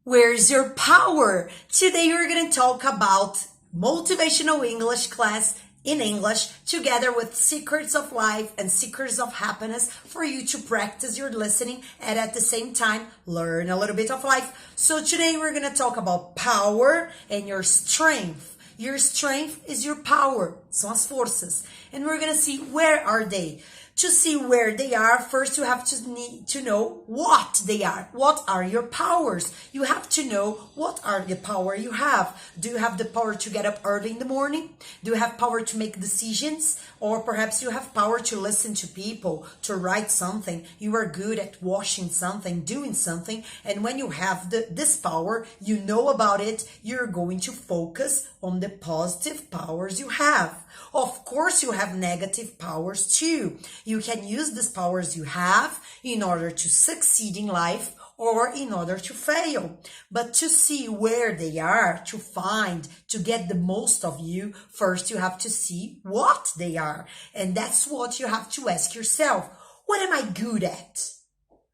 Where's your power? Today we're going to talk about motivational English class in English together with secrets of life and secrets of happiness for you to practice your listening and at the same time learn a little bit of life. So today we're going to talk about power and your strength. Your strength is your power, são as forças. And we're going to see where are they. To see where they are, first you have to know what they are. What are your powers? You have to know what are the power you have. Do you have the power to get up early in the morning? Do you have power to make decisions? Or perhaps you have power to listen to people, to write something. You are good at washing something, doing something. And when you have this power, you know about it, you're going to focus on the positive powers you have. Of course, you have negative powers too. You can use these powers you have in order to succeed in life or in order to fail. But to see where they are, to find, to get the most of you, first you have to see what they are. And that's what you have to ask yourself. What am I good at?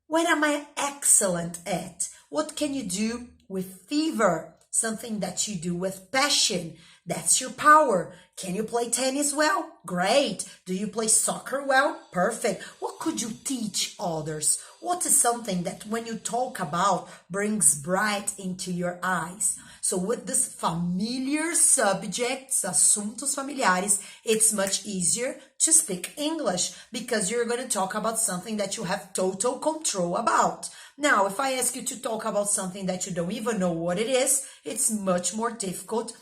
What am I excellent at? What can you do with fever? Something that you do with passion. That's your power. Can you play tennis well? Great. Do you play soccer well? Perfect. What could you teach others? What is something that when you talk about brings bright into your eyes? So with this familiar subjects, assuntos familiares, it's much easier to speak English because you're going to talk about something that you have total control about. Now, if I ask you to talk about something that you don't even know what it is, it's much more difficult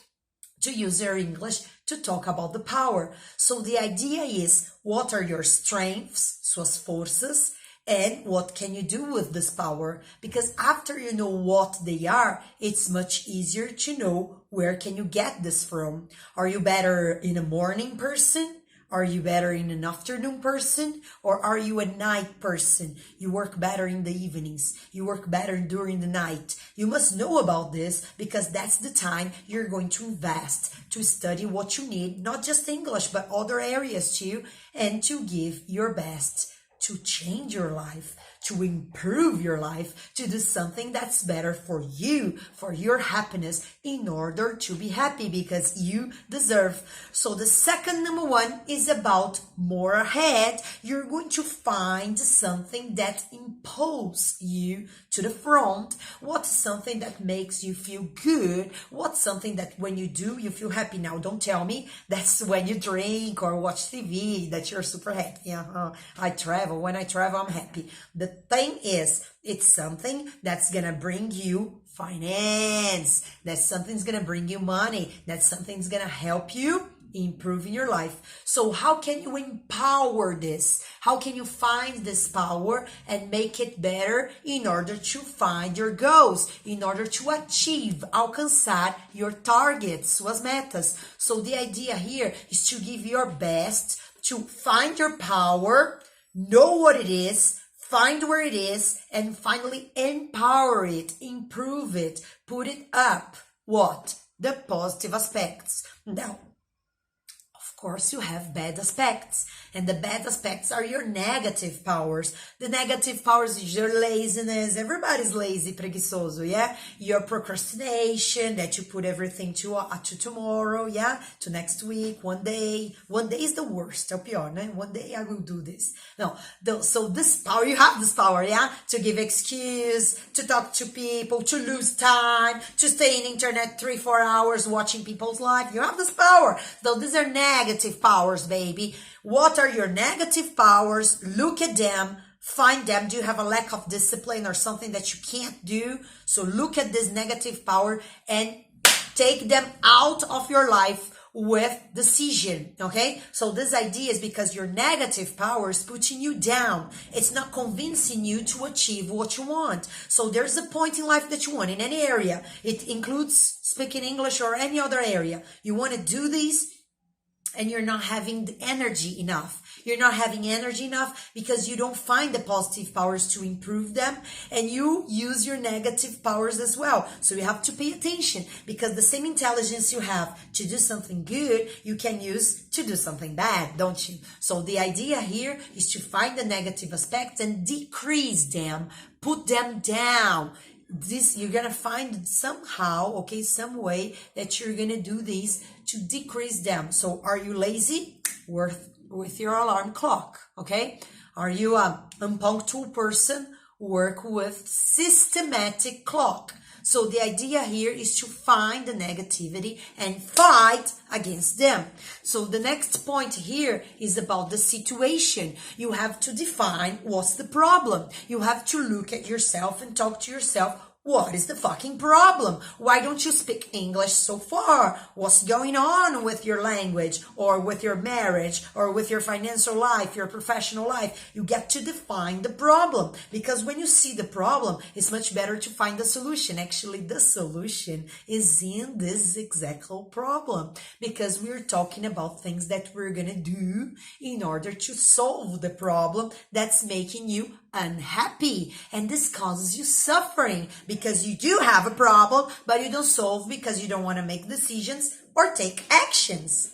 to use your English to talk about the power. So the idea is, what are your strengths, suas forças, and what can you do with this power? Because after you know what they are, it's much easier to know where can you get this from. Are you better in a morning person? Are you better in an afternoon person? Or are you a night person? You work better in the evenings. You work better during the night. You must know about this because that's the time you're going to invest to study what you need, not just English, but other areas too, and to give your best to change your life, to improve your life, to do something that's better for you, for your happiness, in order to be happy because you deserve. So the second number one is about more ahead. You're going to find something that imposes you to the front. What's something that makes you feel good? What's something that when you do, you feel happy? Now, don't tell me that's when you drink or watch TV that you're super happy. I travel. When I travel, I'm happy. The thing is, it's something that's gonna bring you finance. That something's gonna bring you money. That something's gonna help you improve in your life. So how can you empower this? How can you find this power and make it better in order to find your goals, in order to achieve, alcançar your targets, suas metas? So the idea here is to give your best to find your power, know what it is, find where it is, and finally empower it, improve it, put it up. What? The positive aspects. Now, of course, you have bad aspects, and the bad aspects are your negative powers. The negative powers is your laziness. Everybody's lazy, preguiçoso, yeah? Your procrastination, that you put everything to tomorrow, yeah? To next week, one day. One day is the worst, é o pior, né? One day I will do this. No, so this power, you have this power, yeah? To give excuse, to talk to people, to lose time, to stay in internet 3-4 hours watching people's life. You have this power. So these are negative powers, baby. What are your negative powers? Look at them, find them. Do you have a lack of discipline or something that you can't do? So look at this negative power and take them out of your life with decision, okay? So this idea is because your negative power is putting you down. It's not convincing you to achieve what you want. So there's a point in life that you want in any area. It includes speaking English or any other area. You want to do these and you're not having the energy enough. You're not having energy enough because you don't find the positive powers to improve them, and you use your negative powers as well. So you have to pay attention because the same intelligence you have to do something good, you can use to do something bad, don't you? So the idea here is to find the negative aspects and decrease them, put them down. you're gonna find somehow, okay, some way that you're gonna do this to decrease them. So are you lazy? Work with your alarm clock, okay? Are you a unpunctual person? Work with systematic clock. So the idea here is to find the negativity and fight against them. So the next point here is about the situation. You have to define what's the problem. You have to look at yourself and talk to yourself. What is the fucking problem? Why don't you speak English so far? What's going on with your language or with your marriage or with your financial life, your professional life? You get to define the problem, because when you see the problem, it's much better to find the solution. Actually, the solution is in this exact problem, because we're talking about things that we're gonna do in order to solve the problem that's making you unhappy, and this causes you suffering because you do have a problem, but you don't solve because you don't want to make decisions or take actions.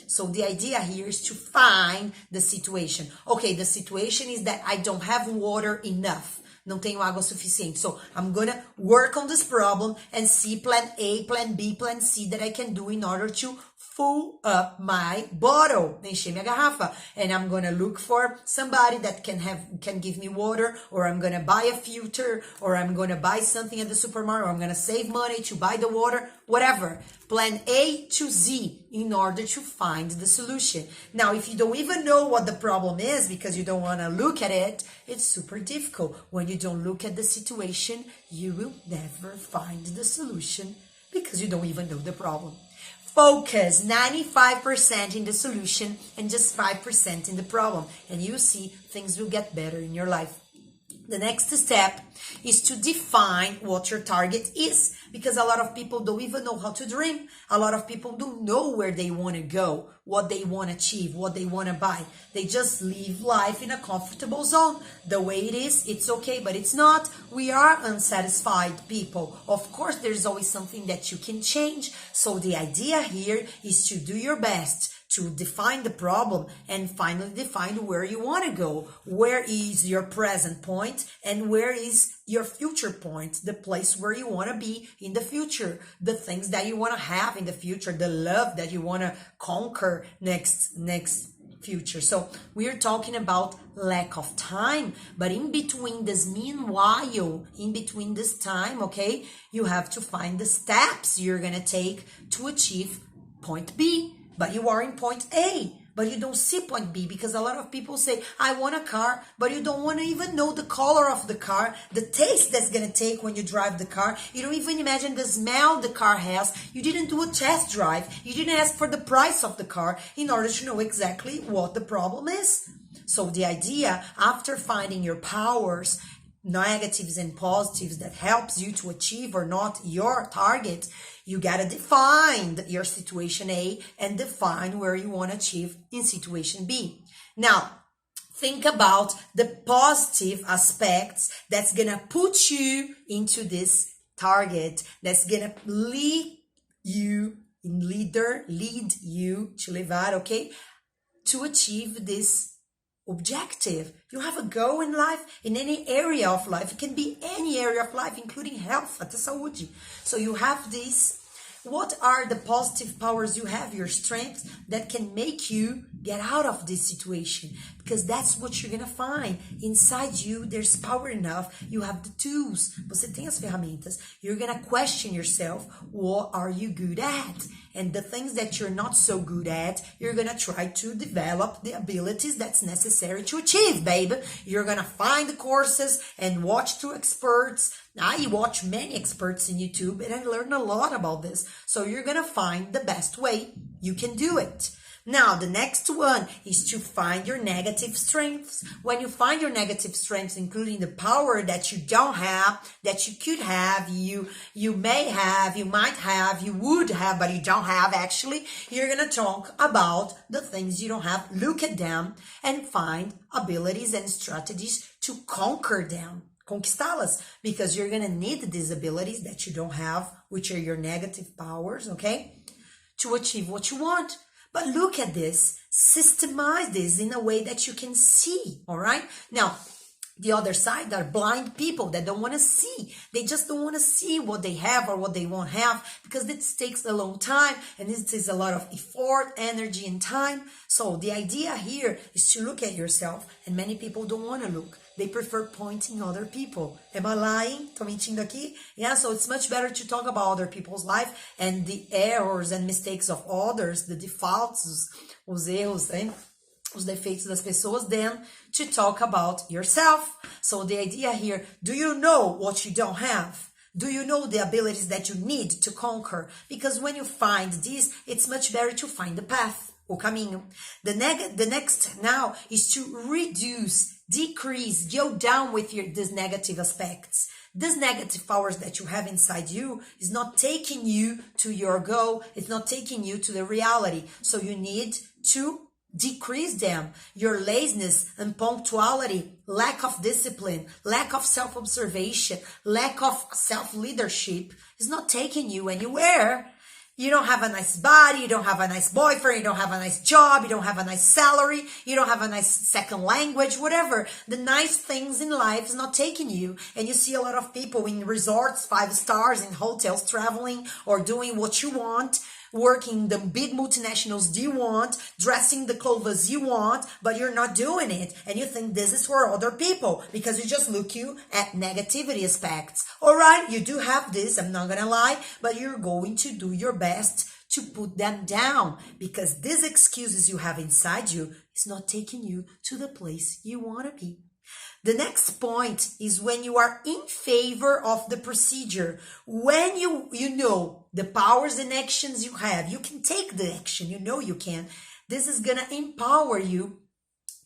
So the idea here is to find the situation. Okay, the situation is that I don't have water enough. Não tenho água suficiente. So I'm gonna work on this problem and see plan A, plan B, plan C that I can do in order to fill up my bottle, encher minha garrafa. And I'm gonna look for somebody that can give me water, or I'm gonna buy a filter, or I'm gonna buy something at the supermarket, or I'm gonna save money to buy the water, whatever. Plan A to Z in order to find the solution. Now, if you don't even know what the problem is because you don't want to look at it, it's super difficult. When you don't look at the situation, you will never find the solution because you don't even know the problem. Focus 95% in the solution and just 5% in the problem, and you see things will get better in your life. The next step is to define what your target is, because a lot of people don't even know how to dream. A lot of people don't know where they want to go, what they want to achieve, what they want to buy. They just live life in a comfortable zone. The way it is, it's okay, but it's not. We are unsatisfied people. Of course, there's always something that you can change. So the idea here is to do your best to define the problem and finally define where you want to go. Where is your present point and where is your future point, the place where you want to be in the future, the things that you want to have in the future, the love that you want to conquer next future. So we're talking about lack of time, but in between this meanwhile, in between this time, okay, you have to find the steps you're going to take to achieve point B. But you are in point A, but you don't see point B, because a lot of people say, I want a car, but you don't want to even know the color of the car, the taste that's going to take when you drive the car. You don't even imagine the smell the car has. You didn't do a test drive. You didn't ask for the price of the car in order to know exactly what the problem is. So the idea, after finding your powers, negatives and positives that helps you to achieve or not your target, you gotta define your situation A and define where you want to achieve in situation B. Now, think about the positive aspects that's gonna put you into this target, that's gonna lead you to levar, okay, to achieve this objective. You have a goal in life, in any area of life. It can be any area of life, including health, até saúde. So you have this. What are the positive powers you have, your strengths that can make you get out of this situation? Because that's what you're gonna find. Inside you, there's power enough. You have the tools. Você tem as ferramentas. You're gonna question yourself. What are you good at? And the things that you're not so good at, you're gonna try to develop the abilities that's necessary to achieve, baby. You're gonna find the courses and watch through experts. I watch many experts in YouTube and I learned a lot about this. So you're gonna find the best way you can do it. Now, the next one is to find your negative strengths. When you find your negative strengths, including the power that you don't have, that you could have, you may have, you might have, you would have, but you don't have actually, you're going to talk about the things you don't have, look at them, and find abilities and strategies to conquer them. Conquistá-las, because you're going to need these abilities that you don't have, which are your negative powers, okay, to achieve what you want. But look at this, systemize this in a way that you can see, all right? Now, The other side are blind people that don't want to see. They just don't want to see what they have or what they won't have because this takes a long time and this is a lot of effort, energy, and time. So the idea here is to look at yourself, and many people don't want to look. They prefer pointing other people. Am I lying? Tô mentindo aqui? Yeah, so it's much better to talk about other people's life and the errors and mistakes of others, the defaults, os erros, hein? Os defeitos das pessoas, than to talk about yourself. So the idea here, do you know what you don't have? Do you know the abilities that you need to conquer? Because when you find this, it's much better to find the path, o caminho. The next now is to reduce, decrease, go down with these negative aspects. These negative powers that you have inside you is not taking you to your goal. It's not taking you to the reality. So you need to decrease them. Your laziness, unpunctuality, lack of discipline, lack of self-observation, lack of self-leadership is not taking you anywhere. You don't have a nice body, you don't have a nice boyfriend, you don't have a nice job, you don't have a nice salary, you don't have a nice second language, whatever. The nice things in life is not taking you. And you see a lot of people in resorts, 5 stars, in hotels, traveling or doing what you want, working the big multinationals you want, dressing the clothes you want, but you're not doing it. And you think this is for other people because you just look at negativity aspects. All right, you do have this, I'm not gonna lie, but you're going to do your best to put them down because these excuses you have inside you is not taking you to the place you want to be. The next point is when you are in favor of the procedure. When you know the powers and actions you have, you can take the action, you know you can. This is going to empower you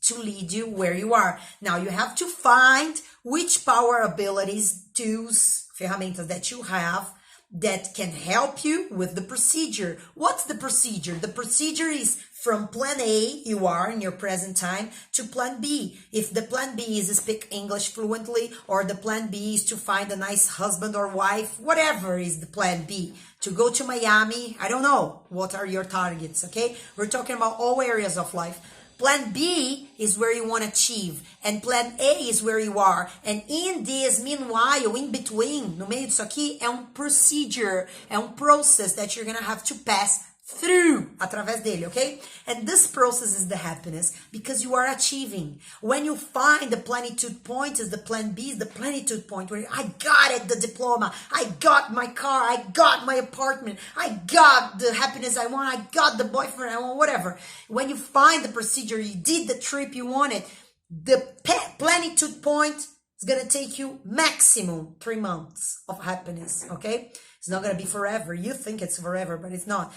to lead you where you are. Now you have to find which power, abilities, tools, ferramentas that you have that can help you with the procedure. What's the procedure? The procedure is from plan A, you are in your present time, to plan B. If the plan B is to speak English fluently, or the plan B is to find a nice husband or wife, whatever is the plan B. To go to Miami, I don't know. What are your targets, okay? We're talking about all areas of life. Plan B is where you want to achieve. And plan A is where you are. And in this, meanwhile, in between, no meio disso aqui, é procedure, é process that you're going to have to pass through, através dele, okay? And this process is the happiness because you are achieving. When you find the plenitude point is the plan B is the plenitude point where I got it, the diploma, I got my car, I got my apartment, I got the happiness I want, I got the boyfriend I want, whatever. When you find the procedure, you did the trip you wanted, the plenitude point is going to take you maximum 3 months of happiness, okay? It's not going to be forever. You think it's forever, but it's not.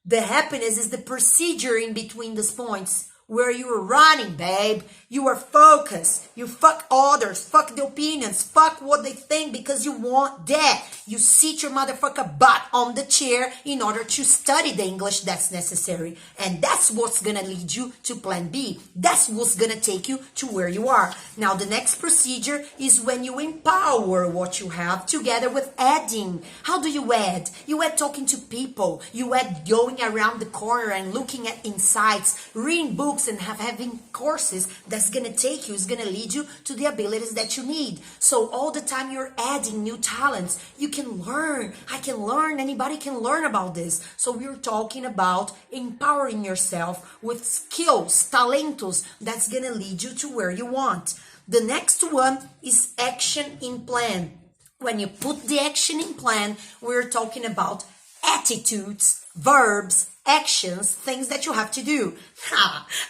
The happiness is the procedure in between these points where you're running, babe. You are focused. You fuck others. Fuck the opinions. Fuck what they think because you want that. You sit your motherfucker butt on the chair in order to study the English that's necessary. And that's what's gonna lead you to plan B. That's what's gonna take you to where you are. Now, the next procedure is when you empower what you have together with adding. How do you add? You add talking to people. You add going around the corner and looking at insights, reading books, and having courses that's going to take you, is going to lead you to the abilities that you need. So all the time you're adding new talents. You can learn. I can learn. Anybody can learn about this. So we're talking about empowering yourself with skills, talentos, that's going to lead you to where you want. The next one is action in plan. When you put the action in plan, we're talking about attitudes, verbs, actions, things that you have to do.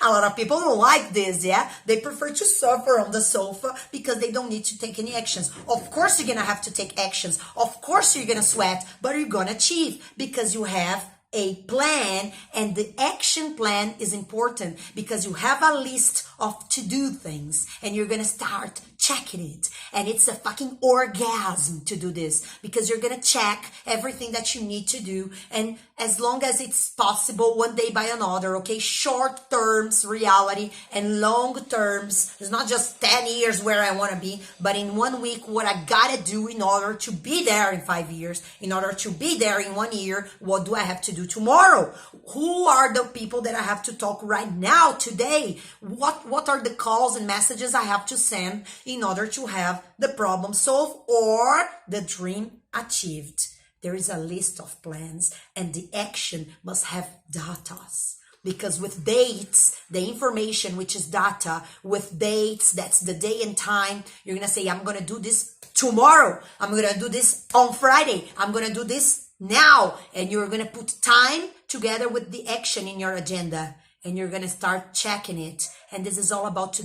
A lot of people don't like this, yeah? They prefer to suffer on the sofa because they don't need to take any actions. Of course you're gonna have to take actions. Of course you're gonna sweat, but you're gonna achieve because you have a plan, and the action plan is important because you have a list of to-do things and you're gonna start checking it, and it's a fucking orgasm to do this because you're gonna check everything that you need to do, and as long as it's possible, one day by another, okay? Short terms reality and long terms. It's not just 10 years where I want to be, but in 1 week what I gotta do in order to be there in 5 years, in order to be there in 1 year. What do I have to do tomorrow? Who are the people that I have to talk right now, today? What are the calls and messages I have to send in in order to have the problem solved or the dream achieved. There is a list of plans, and the action must have datas. Because with dates, the information, which is data, with dates, that's the day and time, you're going to say, I'm going to do this tomorrow. I'm going to do this on Friday. I'm going to do this now. And you're going to put time together with the action in your agenda. And you're going to start checking it. And this is all about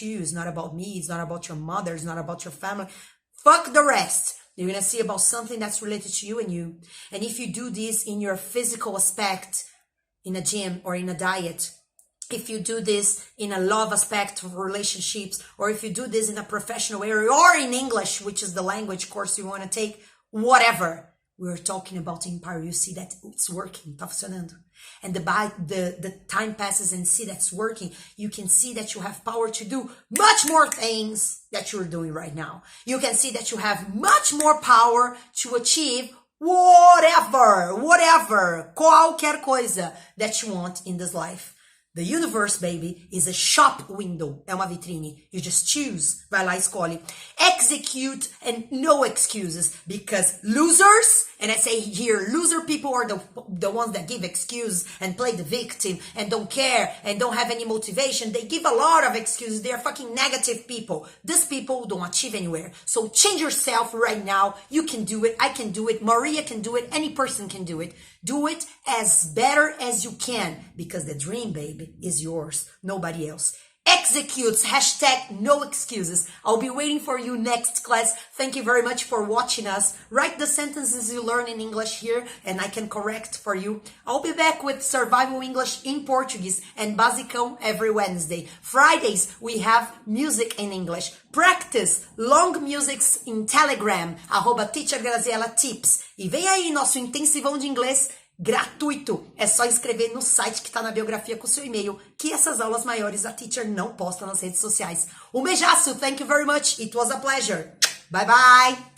you. It's not about me. It's not about your mother. It's not about your family. Fuck the rest. You're going to see about something that's related to you and you. And if you do this in your physical aspect, in a gym or in a diet, if you do this in a love aspect of relationships, or if you do this in a professional area or in English, which is the language course you want to take, whatever we're talking about empire, you see that it's working, tá funcionando. And the time passes and see that's working. You can see that you have power to do much more things that you're doing right now. You can see that you have much more power to achieve whatever, qualquer coisa that you want in this life. The universe, baby, is a shop window. É uma vitrine. You just choose. Vai lá, escolhe. Execute and no excuses. Because losers, and I say here, loser people are the ones that give excuses and play the victim and don't care and don't have any motivation. They give a lot of excuses. They are fucking negative people. These people don't achieve anywhere. So change yourself right now. You can do it. I can do it. Maria can do it. Any person can do it. Do it as better as you can, because the dream, baby, is yours, nobody else. Executes, hashtag no excuses. I'll be waiting for you next class. Thank you very much for watching us. Write the sentences you learn in English here and I can correct for you. I'll be back with Survival English in Portuguese and Basicão every Wednesday. Fridays, we have music in English. Practice long musics in Telegram, @TeacherGraziella Tips. E vem aí nosso intensivão de inglês gratuito. É só escrever no site que tá na biografia com o seu e-mail, que essas aulas maiores a teacher não posta nas redes sociais. Um beijaço, thank you very much, it was a pleasure. Bye bye!